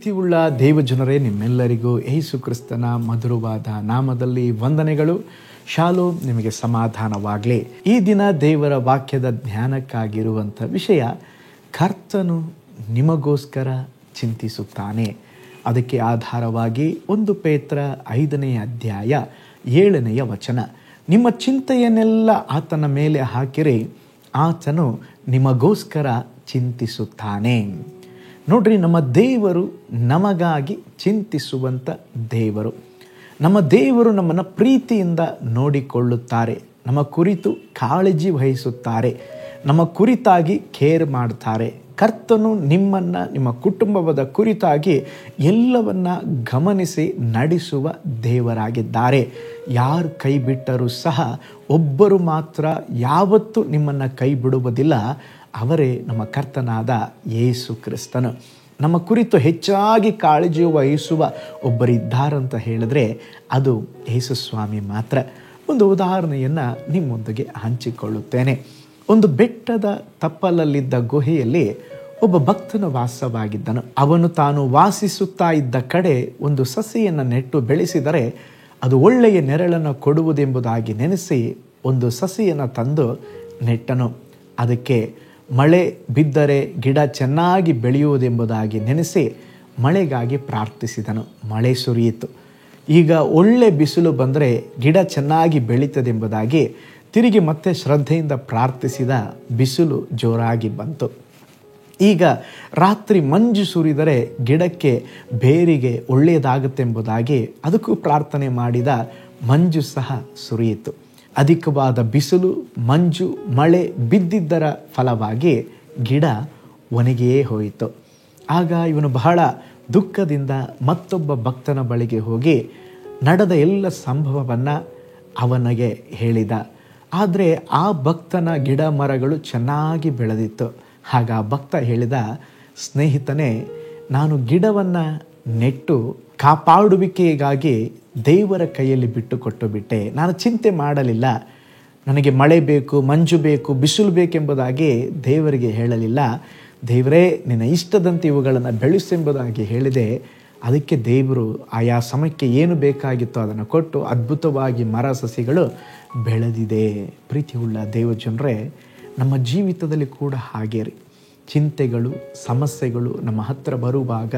ಪ್ರೀತಿಯುಳ್ಳ ದೇವಜನರೇ, ನಿಮ್ಮೆಲ್ಲರಿಗೂ ಯೇಸು ಕ್ರಿಸ್ತನ ಮಧುರವಾದ ನಾಮದಲ್ಲಿ ವಂದನೆಗಳು. ಶಾಲೋಮ್, ನಿಮಗೆ ಸಮಾಧಾನವಾಗಲಿ. ಈ ದಿನ ದೇವರ ವಾಕ್ಯದ ಧ್ಯಾನಕ್ಕಾಗಿರುವಂಥ ವಿಷಯ, ಕರ್ತನು ನಿಮಗೋಸ್ಕರ ಚಿಂತಿಸುತ್ತಾನೆ. ಅದಕ್ಕೆ ಆಧಾರವಾಗಿ 1 ಪೇತ್ರ 5ನೇ ಅಧ್ಯಾಯ 7ನೇ ವಚನ, ನಿಮ್ಮ ಚಿಂತೆಯನ್ನೆಲ್ಲ ಆತನ ಮೇಲೆ ಹಾಕಿರಿ, ಆತನು ನಿಮಗೋಸ್ಕರ ಚಿಂತಿಸುತ್ತಾನೆ. ನೋಡ್ರಿ, ನಮ್ಮ ದೇವರು ನಮಗಾಗಿ ಚಿಂತಿಸುವಂಥ ದೇವರು. ನಮ್ಮ ದೇವರು ನಮ್ಮನ್ನು ಪ್ರೀತಿಯಿಂದ ನೋಡಿಕೊಳ್ಳುತ್ತಾರೆ, ನಮ್ಮ ಕುರಿತು ಕಾಳಜಿ ವಹಿಸುತ್ತಾರೆ, ನಮ್ಮ ಕುರಿತಾಗಿ ಕೇರ್ ಮಾಡ್ತಾರೆ. ಕರ್ತನು ನಿಮ್ಮನ್ನು, ನಿಮ್ಮ ಕುಟುಂಬದ ಕುರಿತಾಗಿ ಎಲ್ಲವನ್ನ ಗಮನಿಸಿ ನಡೆಸುವ ದೇವರಾಗಿದ್ದಾರೆ. ಯಾರು ಕೈ ಬಿಟ್ಟರೂ ಸಹ ಒಬ್ಬರು ಮಾತ್ರ ಯಾವತ್ತೂ ನಿಮ್ಮನ್ನು ಕೈ ಬಿಡುವುದಿಲ್ಲ, ಅವರೇ ನಮ್ಮ ಕರ್ತನಾದ ಯೇಸು ಕ್ರಿಸ್ತನು. ನಮ್ಮ ಕುರಿತು ಹೆಚ್ಚಾಗಿ ಕಾಳಜಿ ವಹಿಸುವ ಒಬ್ಬರಿದ್ದಾರಂತ ಹೇಳಿದ್ರೆ ಅದು ಯೇಸು ಸ್ವಾಮಿ ಮಾತ್ರ. ಒಂದು ಉದಾಹರಣೆಯನ್ನು ನಿಮ್ಮೊಂದಿಗೆ ಹಂಚಿಕೊಳ್ಳುತ್ತೇನೆ. ಒಂದು ಬೆಟ್ಟದ ತಪ್ಪಲಲ್ಲಿದ್ದ ಗುಹೆಯಲ್ಲಿ ಒಬ್ಬ ಭಕ್ತನ ವಾಸವಾಗಿದ್ದನು. ಅವನು ತಾನು ವಾಸಿಸುತ್ತಾ ಇದ್ದ ಕಡೆ ಒಂದು ಸಸಿಯನ್ನು ನೆಟ್ಟು ಬೆಳೆಸಿದರೆ ಅದು ಒಳ್ಳೆಯ ನೆರಳನ್ನು ಕೊಡುವುದೆಂಬುದಾಗಿ ನೆನೆಸಿ ಒಂದು ಸಸಿಯನ್ನು ತಂದು ನೆಟ್ಟನು. ಅದಕ್ಕೆ ಮಳೆ ಬಿದ್ದರೆ ಗಿಡ ಚೆನ್ನಾಗಿ ಬೆಳೆಯುವುದೆಂಬುದಾಗಿ ನೆನೆಸಿ ಮಳೆಗಾಗಿ ಪ್ರಾರ್ಥಿಸಿದನು. ಮಳೆ ಸುರಿಯಿತು. ಈಗ ಒಳ್ಳೆ ಬಿಸಿಲು ಬಂದರೆ ಗಿಡ ಚೆನ್ನಾಗಿ ಬೆಳೀತದೆಂಬುದಾಗಿ ತಿರುಗಿ ಮತ್ತೆ ಶ್ರದ್ಧೆಯಿಂದ ಪ್ರಾರ್ಥಿಸಿದ. ಬಿಸಿಲು ಜೋರಾಗಿ ಬಂತು. ಈಗ ರಾತ್ರಿ ಮಂಜು ಸುರಿದರೆ ಗಿಡಕ್ಕೆ ಬೇರಿಗೆ ಒಳ್ಳೆಯದಾಗುತ್ತೆಂಬುದಾಗಿ ಅದಕ್ಕೂ ಪ್ರಾರ್ಥನೆ ಮಾಡಿದ. ಮಂಜು ಸಹ ಸುರಿಯಿತು. ಅಧಿಕವಾದ ಬಿಸಿಲು, ಮಂಜು, ಮಳೆ ಬಿದ್ದಿದ್ದರ ಫಲವಾಗಿ ಗಿಡ ಒಣಗಿಯೇ ಹೋಯಿತು. ಆಗ ಇವನು ಬಹಳ ದುಃಖದಿಂದ ಮತ್ತೊಬ್ಬ ಭಕ್ತನ ಬಳಿಗೆ ಹೋಗಿ ನಡೆದ ಎಲ್ಲ ಸಂಭವವನ್ನು ಅವನಿಗೆ ಹೇಳಿದ. ಆದರೆ ಆ ಭಕ್ತನ ಗಿಡ ಮರಗಳು ಚೆನ್ನಾಗಿ ಬೆಳೆದಿತ್ತು. ಆಗ ಆ ಭಕ್ತ ಹೇಳಿದ, ಸ್ನೇಹಿತನೇ, ನಾನು ಗಿಡವನ್ನು ನೆಟ್ಟು ಕಾಪಾಡುವಿಕೆಗಾಗಿ ದೇವರ ಕೈಯಲ್ಲಿ ಬಿಟ್ಟು ಕೊಟ್ಟು ಬಿಟ್ಟೆ. ನಾನು ಚಿಂತೆ ಮಾಡಲಿಲ್ಲ. ನನಗೆ ಮಳೆ ಬೇಕು, ಮಂಜು ಬೇಕು, ಬಿಸಿಲು ಬೇಕೆಂಬುದಾಗಿ ದೇವರಿಗೆ ಹೇಳಲಿಲ್ಲ. ದೇವರೇ, ನಿನ್ನ ಇಷ್ಟದಂತೆ ಇವುಗಳನ್ನು ಬೆಳೆಸೆಂಬುದಾಗಿ ಹೇಳಿದೆ. ಅದಕ್ಕೆ ದೇವರು ಆಯಾ ಸಮಯಕ್ಕೆ ಏನು ಬೇಕಾಗಿತ್ತೋ ಅದನ್ನು ಕೊಟ್ಟು ಅದ್ಭುತವಾಗಿ ಮರ ಸಸಿಗಳು ಬೆಳೆದಿದೆ. ಪ್ರೀತಿಯುಳ್ಳ ದೇವಜನರೇ, ನಮ್ಮ ಜೀವಿತದಲ್ಲಿ ಕೂಡ ಹಾಗೇ ರೀ. ಚಿಂತೆಗಳು, ಸಮಸ್ಯೆಗಳು ನಮ್ಮ ಹತ್ರ ಬರುವಾಗ,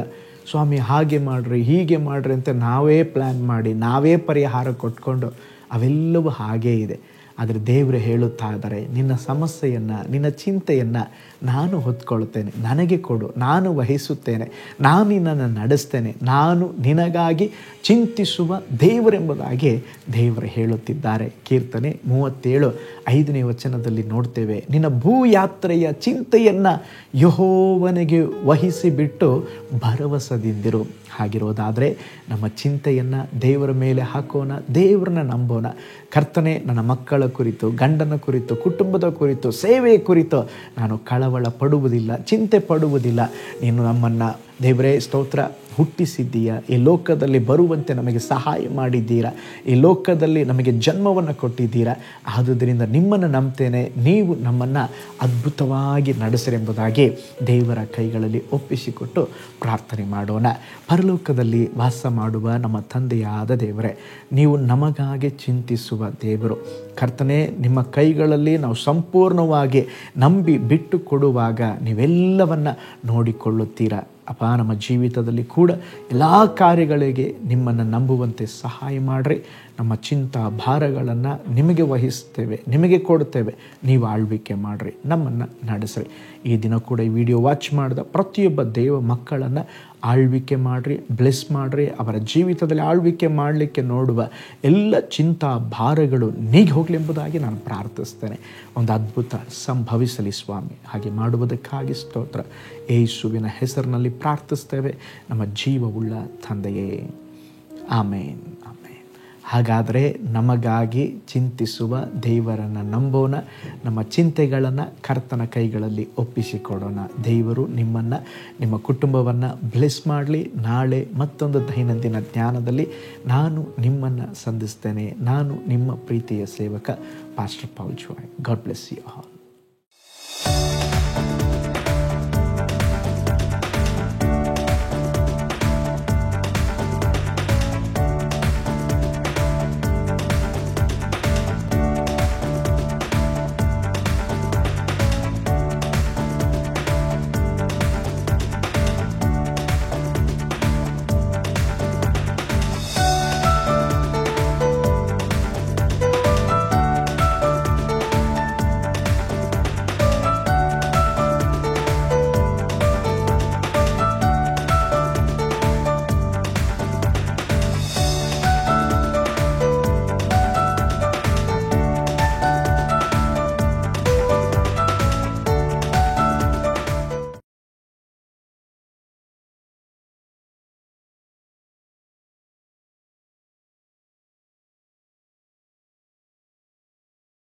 ಸ್ವಾಮಿ ಹಾಗೆ ಮಾಡಿರಿ, ಹೀಗೆ ಮಾಡಿರಿ ಅಂತ ನಾವೇ ಪ್ಲ್ಯಾನ್ ಮಾಡಿ ನಾವೇ ಪರಿಹಾರ ಕೊಟ್ಕೊಂಡು ಅವೆಲ್ಲವೂ ಹಾಗೇ ಇದೆ. ಆದರೆ ದೇವರು ಹೇಳುತ್ತಾ ಇದ್ದಾರೆ, ನಿನ್ನ ಸಮಸ್ಯೆಯನ್ನು, ನಿನ್ನ ಚಿಂತೆಯನ್ನು ನಾನು ಹೊತ್ಕೊಳ್ತೇನೆ, ನನಗೆ ಕೊಡು, ನಾನು ವಹಿಸುತ್ತೇನೆ, ನಾನು ನಿನ್ನನ್ನು ನಡೆಸ್ತೇನೆ, ನಾನು ನಿನಗಾಗಿ ಚಿಂತಿಸುವ ದೇವರೆಂಬುದಾಗಿ ದೇವರು ಹೇಳುತ್ತಿದ್ದಾರೆ. ಕೀರ್ತನೆ 37:5ನೇ ವಚನದಲ್ಲಿ ನೋಡ್ತೇವೆ, ನಿನ್ನ ಭೂಯಾತ್ರೆಯ ಚಿಂತೆಯನ್ನು ಯೆಹೋವನಿಗೆ ವಹಿಸಿಬಿಟ್ಟು ಭರವಸದಿಂದಿರು. ಹಾಗಿರೋದಾದರೆ ನಮ್ಮ ಚಿಂತೆಯನ್ನು ದೇವರ ಮೇಲೆ ಹಾಕೋಣ, ದೇವರನ್ನ ನಂಬೋಣ. ಕರ್ತನೆ, ನನ್ನ ಮಕ್ಕಳ ಕುರಿತು, ಗಂಡನ ಕುರಿತು, ಕುಟುಂಬದ ಕುರಿತು, ಸೇವೆಯ ಕುರಿತು ನಾನು ಕಳವಳ ಪಡುವುದಿಲ್ಲ, ಚಿಂತೆ ಪಡುವುದಿಲ್ಲ. ನೀನು ನಮ್ಮನ್ನು ದೇವರೇ ಸ್ತೋತ್ರ ಹುಟ್ಟಿಸಿದ್ದೀಯ, ಈ ಲೋಕದಲ್ಲಿ ಬರುವಂತೆ ನಮಗೆ ಸಹಾಯ ಮಾಡಿದ್ದೀರಾ, ಈ ಲೋಕದಲ್ಲಿ ನಮಗೆ ಜನ್ಮವನ್ನು ಕೊಟ್ಟಿದ್ದೀರಾ. ಆದುದರಿಂದ ನಿಮ್ಮನ್ನು ನಂಬ್ತೇನೆ, ನೀವು ನಮ್ಮನ್ನು ಅದ್ಭುತವಾಗಿ ನಡೆಸಿರೆಂಬುದಾಗಿ ದೇವರ ಕೈಗಳಲ್ಲಿ ಒಪ್ಪಿಸಿಕೊಟ್ಟು ಪ್ರಾರ್ಥನೆ ಮಾಡೋಣ. ಪರಲೋಕದಲ್ಲಿ ವಾಸ ಮಾಡುವ ನಮ್ಮ ತಂದೆಯಾದ ದೇವರೇ, ನೀವು ನಮಗಾಗಿ ಚಿಂತಿಸುವ ದೇವರು. ಕರ್ತನೆ, ನಿಮ್ಮ ಕೈಗಳಲ್ಲಿ ನಾವು ಸಂಪೂರ್ಣವಾಗಿ ನಂಬಿ ಬಿಟ್ಟು ಕೊಡುವಾಗ ನೀವೆಲ್ಲವನ್ನು ನೋಡಿಕೊಳ್ಳುತ್ತೀರಾ. ಅಪ್ಪ, ನಮ್ಮ ಜೀವಿತದಲ್ಲಿ ಕೂಡ ಎಲ್ಲ ಕಾರ್ಯಗಳಿಗೆ ನಿಮ್ಮನ್ನು ನಂಬುವಂತೆ ಸಹಾಯ ಮಾಡಿರಿ. ನಮ್ಮ ಚಿಂತಾ ಭಾರಗಳನ್ನು ನಿಮಗೆ ವಹಿಸ್ತೇವೆ, ನಿಮಗೆ ಕೊಡ್ತೇವೆ. ನೀವು ಆಳ್ವಿಕೆ ಮಾಡಿರಿ, ನಮ್ಮನ್ನು ನಡೆಸ್ರಿ. ಈ ದಿನ ಕೂಡ ಈ ವಿಡಿಯೋ ವಾಚ್ ಮಾಡಿದ ಪ್ರತಿಯೊಬ್ಬ ದೇವ ಮಕ್ಕಳನ್ನು ಆಳ್ವಿಕೆ ಮಾಡಿರಿ, ಬ್ಲೆಸ್ ಮಾಡಿರಿ. ಅವರ ಜೀವಿತದಲ್ಲಿ ಆಳ್ವಿಕೆ ಮಾಡಲಿಕ್ಕೆ ನೋಡುವ ಎಲ್ಲ ಚಿಂತಾ ಭಾರಗಳು ನೀಗಿ ಹೋಗಲಿ ಎಂಬುದಾಗಿ ನಾನು ಪ್ರಾರ್ಥಿಸ್ತೇನೆ. ಒಂದು ಅದ್ಭುತ ಸಂಭವಿಸಲಿ ಸ್ವಾಮಿ. ಹಾಗೆ ಮಾಡುವುದಕ್ಕಾಗಿ ಸ್ತೋತ್ರ. ಯೇಸುವಿನ ಹೆಸರಿನಲ್ಲಿ ಪ್ರಾರ್ಥಿಸ್ತೇವೆ, ನಮ್ಮ ಜೀವವುಳ್ಳ ತಂದೆಯೇ, ಆಮೇನ್, ಆಮೇನ್. ಹಾಗಾದರೆ ನಮಗಾಗಿ ಚಿಂತಿಸುವ ದೇವರನ್ನು ನಂಬೋಣ, ನಮ್ಮ ಚಿಂತೆಗಳನ್ನು ಕರ್ತನ ಕೈಗಳಲ್ಲಿ ಒಪ್ಪಿಸಿಕೊಡೋಣ. ದೇವರು ನಿಮ್ಮನ್ನು, ನಿಮ್ಮ ಕುಟುಂಬವನ್ನು ಬ್ಲೆಸ್ ಮಾಡಲಿ. ನಾಳೆ ಮತ್ತೊಂದು ದೈನಂದಿನ ಜ್ಞಾನದಲ್ಲಿ ನಾನು ನಿಮ್ಮನ್ನು ಸಂಧಿಸ್ತೇನೆ. ನಾನು ನಿಮ್ಮ ಪ್ರೀತಿಯ ಸೇವಕ pastor Paul Joy. God bless you all.